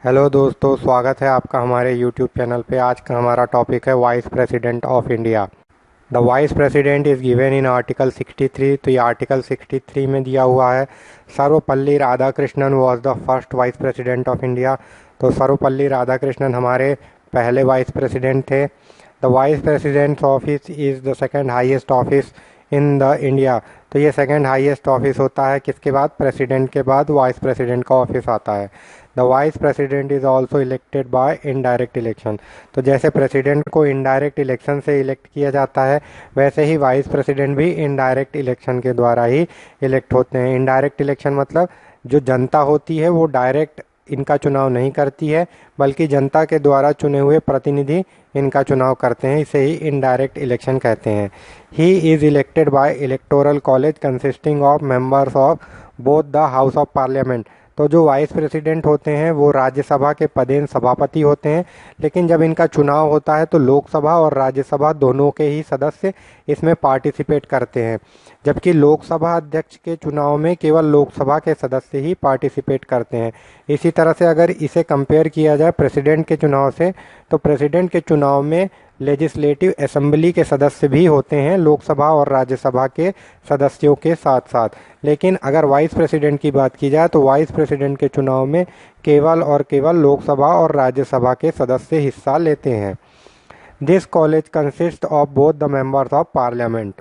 Hello दोस्तों, स्वागत है आपका हमारे यूट्यूब चैनल पे। आज का हमारा टॉपिक है vice president of India. The vice president is given in article 63। तो ये आर्टिकल 63 में दिया हुआ है। Sarvepalli Radhakrishnan was the first vice president of India. तो सर्वपल्ली राधाकृष्णन हमारे पहले वाइस प्रेसिडेंट थे। The vice president office is the second highest office in the India. तो ये सेकेंड हाईएस्ट ऑफिस होता है, किसके बाद? प्रेसिडेंट के बाद वाइस प्रेसिडेंट का ऑफिस आता है। The vice president is also elected by indirect election. तो जैसे प्रेसिडेंट को इनडायरेक्ट इलेक्शन से इलेक्ट किया जाता है, वैसे ही वाइस प्रेसिडेंट भी इनडायरेक्ट इलेक्शन के द्वारा ही इलेक्ट होते हैं। इनडायरेक्ट इलेक्शन मतलब जो जनता होती है वो डायरेक्ट इनका चुनाव नहीं करती है, बल्कि जनता के द्वारा चुने हुए प्रतिनिधि इनका चुनाव करते हैं। इसे ही इनडायरेक्ट इलेक्शन कहते हैं। He is elected by electoral college consisting of members of both the house of parliament. तो जो वाइस प्रेसिडेंट होते हैं वो राज्यसभा के पदेन सभापति होते हैं, लेकिन जब इनका चुनाव होता है तो लोकसभा और राज्यसभा दोनों के ही सदस्य इसमें पार्टिसिपेट करते हैं, जबकि लोकसभा अध्यक्ष के चुनाव में केवल लोकसभा के सदस्य ही पार्टिसिपेट करते हैं। इसी तरह से अगर इसे कंपेयर किया जाए प्रेसिडेंट के चुनाव से, तो प्रेसिडेंट के चुनाव में लेजिस्लेटिव असेंबली के सदस्य भी होते हैं, लोकसभा और राज्यसभा के सदस्यों के साथ साथ। लेकिन अगर वाइस प्रेसिडेंट की बात की जाए तो वाइस प्रेसिडेंट के चुनाव में केवल और केवल लोकसभा और राज्यसभा के सदस्य हिस्सा लेते हैं। This college consist of both the members of parliament.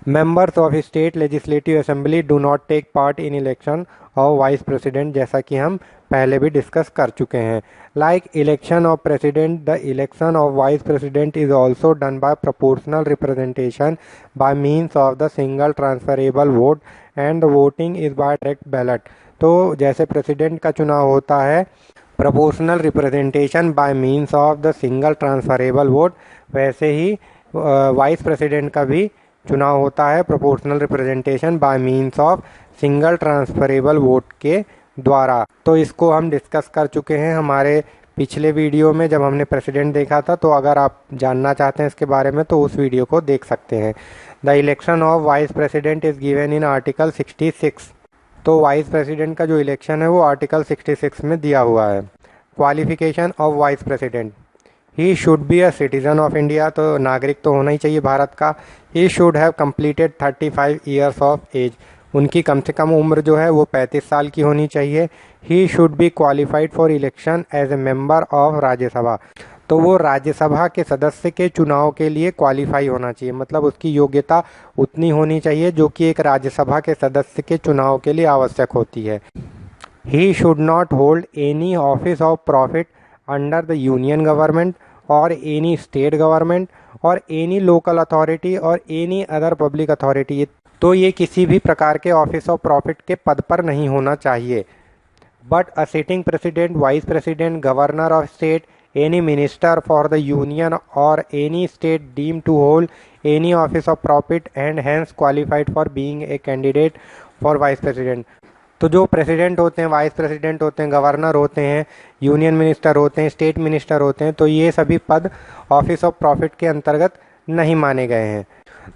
Members of state legislative assembly do not take part in election of vice president, जैसा कि हम पहले भी डिस्कस कर चुके हैं। Like election of president, the election of vice president is also done by proportional representation by means of the single transferable vote and the voting is by direct ballot. तो जैसे प्रेसिडेंट का चुनाव होता है proportional representation by means of the single transferable vote, वैसे ही vice president का भी चुनाव होता है proportional representation by means of single transferable vote के द्वारा। तो इसको हम डिस्कस कर चुके हैं हमारे पिछले वीडियो में जब हमने प्रेसिडेंट देखा था। तो अगर आप जानना चाहते हैं इसके बारे में तो उस वीडियो को देख सकते हैं। The election of vice president is given in article 66। तो वाइस प्रेसिडेंट का जो इलेक्शन है वो आर्टिकल 66 में दिया हुआ है। Qualification of vice president, he should be a citizen of India. तो नागरिक तो होना ही चाहिए भारत का। He should have completed 35 years of age. उनकी कम से कम उम्र जो है वो 35 साल की होनी चाहिए। ही should B qualified for election as a member of Rajya Sabha. तो वो राज्यसभा के सदस्य के चुनाव के लिए क्वालिफाई होना चाहिए, मतलब उसकी योग्यता उतनी होनी चाहिए जो कि एक राज्यसभा के सदस्य के चुनाव के लिए आवश्यक होती है। He should not hold any office of profit under the union government और एनी स्टेट गवर्नमेंट और एनी लोकल अथॉरिटी और एनी अदर पब्लिक अथॉरिटी। तो ये किसी भी प्रकार के ऑफिस ऑफ प्रॉफिट के पद पर नहीं होना चाहिए। But a sitting president, vice president, governor of state, any minister for the union or any state deem to hold any office of profit and hence qualified for being a candidate for vice president. तो जो president होते हैं, vice president होते हैं, governor होते हैं, union minister होते हैं, स्टेट मिनिस्टर होते हैं, तो ये सभी पद ऑफिस ऑफ प्रॉफिट के अंतर्गत नहीं माने गए हैं।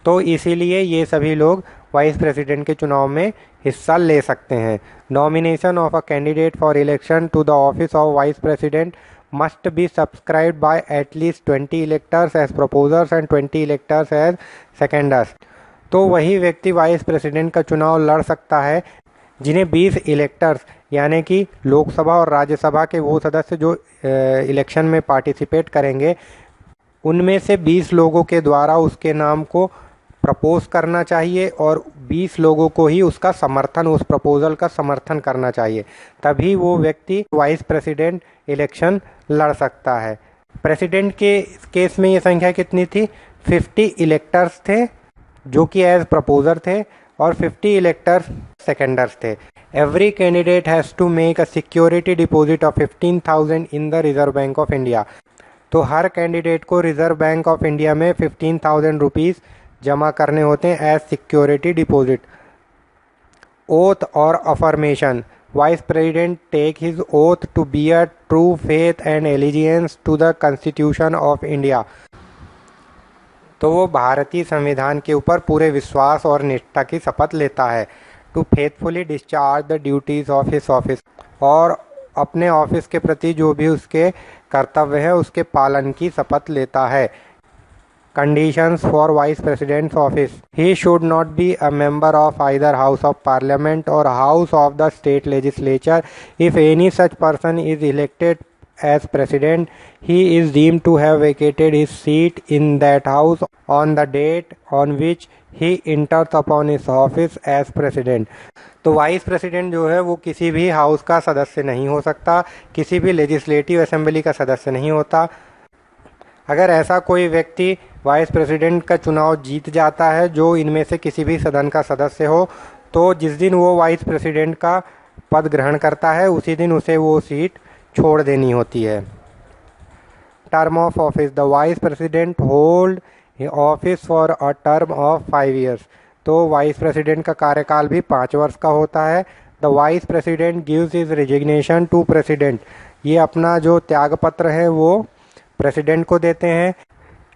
तो इसीलिए ये सभी लोग वाइस प्रेसिडेंट के चुनाव में हिस्सा ले सकते हैं। Nomination of a candidate for election to the office of vice president must be subscribed by at least 20 electors as proposers and 20 electors as seconders. तो वही व्यक्ति वाइस प्रेसिडेंट का चुनाव लड़ सकता है जिन्हें 20 इलेक्टर्स यानी कि लोकसभा और राज्यसभा के वो सदस्य जो इलेक्शन में पार्टिसिपेट करेंगे, उनमें से 20 लोगों के द्वारा उसके नाम को प्रपोज करना चाहिए और 20 लोगों को ही उसका समर्थन, उस प्रपोजल का समर्थन करना चाहिए, तभी वो व्यक्ति वाइस प्रेसिडेंट इलेक्शन लड़ सकता है। प्रेसिडेंट के केस में ये संख्या कितनी थी? 50 इलेक्टर्स थे जो कि एज प्रपोजर थे और 50 इलेक्टर्स सेकेंडर्स थे। Every candidate has to make a security deposit of 15,000 in the reserve bank of India. तो हर कैंडिडेट को रिजर्व बैंक ऑफ इंडिया में 15,000 रुपीज़ जमा करने होते हैं एज सिक्योरिटी डिपॉजिट। ओथ और affirmation, vice president take his oath to bear true faith and allegiance to the constitution of India. तो वो भारतीय संविधान के ऊपर पूरे विश्वास और निष्ठा की शपथ लेता है। To faithfully discharge the duties of his office, और अपने ऑफिस के प्रति जो भी उसके कर्तव्य है उसके पालन की शपथ लेता है। Conditions for Vice President's office. He should not be a member of either House of Parliament or House of the State Legislature. If any such person is elected as President, he is deemed to have vacated his seat in that House on the date on which he enters upon his office as President. तो vice president जो है वो किसी भी house का सदस्य नहीं हो सकता, किसी भी लेजिस्लेटिव असेंबली का सदस्य नहीं होता। अगर ऐसा कोई व्यक्ति वाइस प्रेसिडेंट का चुनाव जीत जाता है जो इनमें से किसी भी सदन का सदस्य हो, तो जिस दिन वो वाइस प्रेसिडेंट का पद ग्रहण करता है उसी दिन उसे वो सीट छोड़ देनी होती है। Term of office. The vice president hold office for a term of 5 years. तो वाइस प्रेसिडेंट का कार्यकाल भी 5 वर्ष का होता है। The vice president gives his resignation to president. ये अपना जो त्यागपत्र है वो प्रेसिडेंट को देते हैं।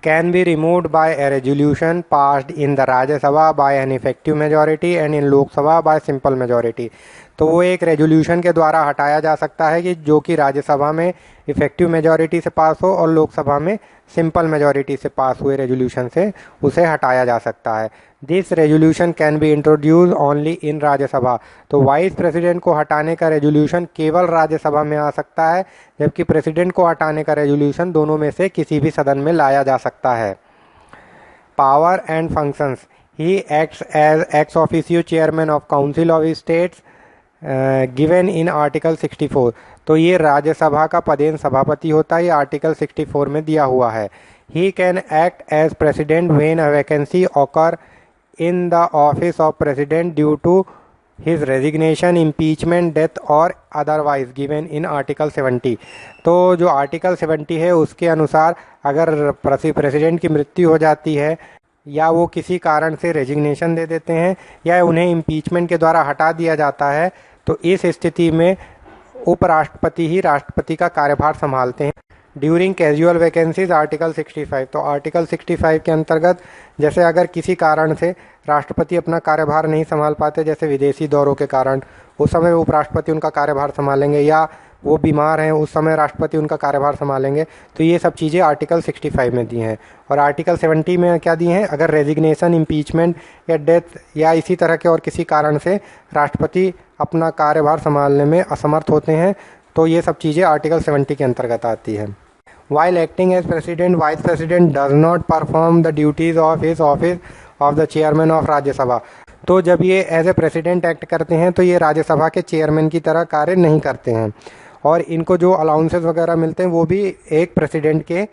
Can be removed by A resolution passed in the Rajya Sabha bye an effective majority and in Lok Sabha bye simple majority. तो वो एक रेजोल्यूशन के द्वारा हटाया जा सकता है कि जो कि राज्यसभा में इफेक्टिव मेजॉरिटी से पास हो और लोकसभा में सिंपल मेजॉरिटी से पास हुए रेजोल्यूशन से उसे हटाया जा सकता है। This resolution can be introduce only in Rajya Sabha. तो वाइस प्रेसिडेंट को हटाने का रेजोल्यूशन केवल राज्यसभा में आ सकता है, जबकि प्रेसिडेंट को हटाने का रेजोल्यूशन दोनों में से किसी भी सदन में लाया जा सकता है। Power and functions. He acts as ex officio chairman of council of states given in article 64। तो ये राज्यसभा का पदेन सभापति होता है, ये आर्टिकल 64 में दिया हुआ है। He can act as president when a vacancy occur in the office of president due to his resignation, impeachment, death और अदरवाइज गिवन इन आर्टिकल 70। तो जो आर्टिकल 70 है उसके अनुसार अगर प्रेसिडेंट की मृत्यु हो जाती है या वो किसी कारण से रेजिग्नेशन दे देते हैं या उन्हें इम्पीचमेंट के द्वारा हटा दिया जाता है, तो इस स्थिति में उपराष्ट्रपति ही राष्ट्रपति का कार्यभार संभालते हैं। During casual vacancies article 65। तो आर्टिकल 65 के अंतर्गत जैसे अगर किसी कारण से राष्ट्रपति अपना कार्यभार नहीं संभाल पाते, जैसे विदेशी दौरों के कारण, उस समय उपराष्ट्रपति उनका कार्यभार संभालेंगे, या वो बीमार हैं उस समय राष्ट्रपति उनका कार्यभार संभालेंगे। तो ये सब चीज़ें आर्टिकल 65 में दी हैं। और आर्टिकल 70 में क्या दी हैं, अगर रेजिग्नेशन, इम्पीचमेंट या डेथ या इसी तरह के और किसी कारण से राष्ट्रपति अपना कार्यभार संभालने में असमर्थ होते हैं, तो ये सब चीज़ें आर्टिकल 70 के अंतर्गत आती है। While acting as president, vice president does not perform the duties of his office of the chairman of Rajya Sabha. तो जब ये एज ए प्रेसिडेंट एक्ट करते हैं तो ये राज्यसभा के चेयरमैन की तरह कार्य नहीं करते हैं, और इनको जो अलाउंसेस वगैरह मिलते हैं वो भी एक प्रेसिडेंट के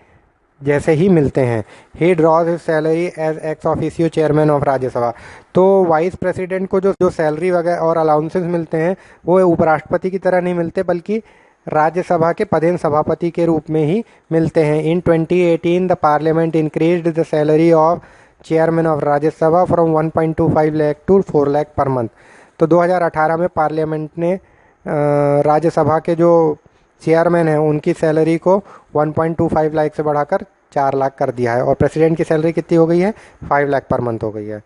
जैसे ही मिलते हैं। ही drawers his salary as ex officio chairman of Rajya Sabha. तो वाइस प्रेसिडेंट को जो सैलरी वगैरह और अलाउंसेस मिलते हैं वो उपराष्ट्रपति की तरह नहीं मिलते, बल्कि राज्यसभा के पदेन सभापति के रूप में ही मिलते हैं। इन 2018 the parliament increased the salary of chairman of Rajya Sabha from 1.25 lakh to 4 lakh per month. तो 2018 में पार्लियामेंट ने राज्यसभा के जो चेयरमैन हैं उनकी सैलरी को 1.25 लाख से बढ़ाकर 4 लाख कर दिया है, और प्रेसिडेंट की सैलरी कितनी हो गई है, 5 लाख पर मंथ हो गई है।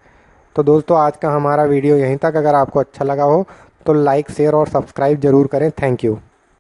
तो दोस्तों आज का हमारा वीडियो यहीं तक। अगर आपको अच्छा लगा हो तो लाइक, शेयर और सब्सक्राइब जरूर करें। Thank you.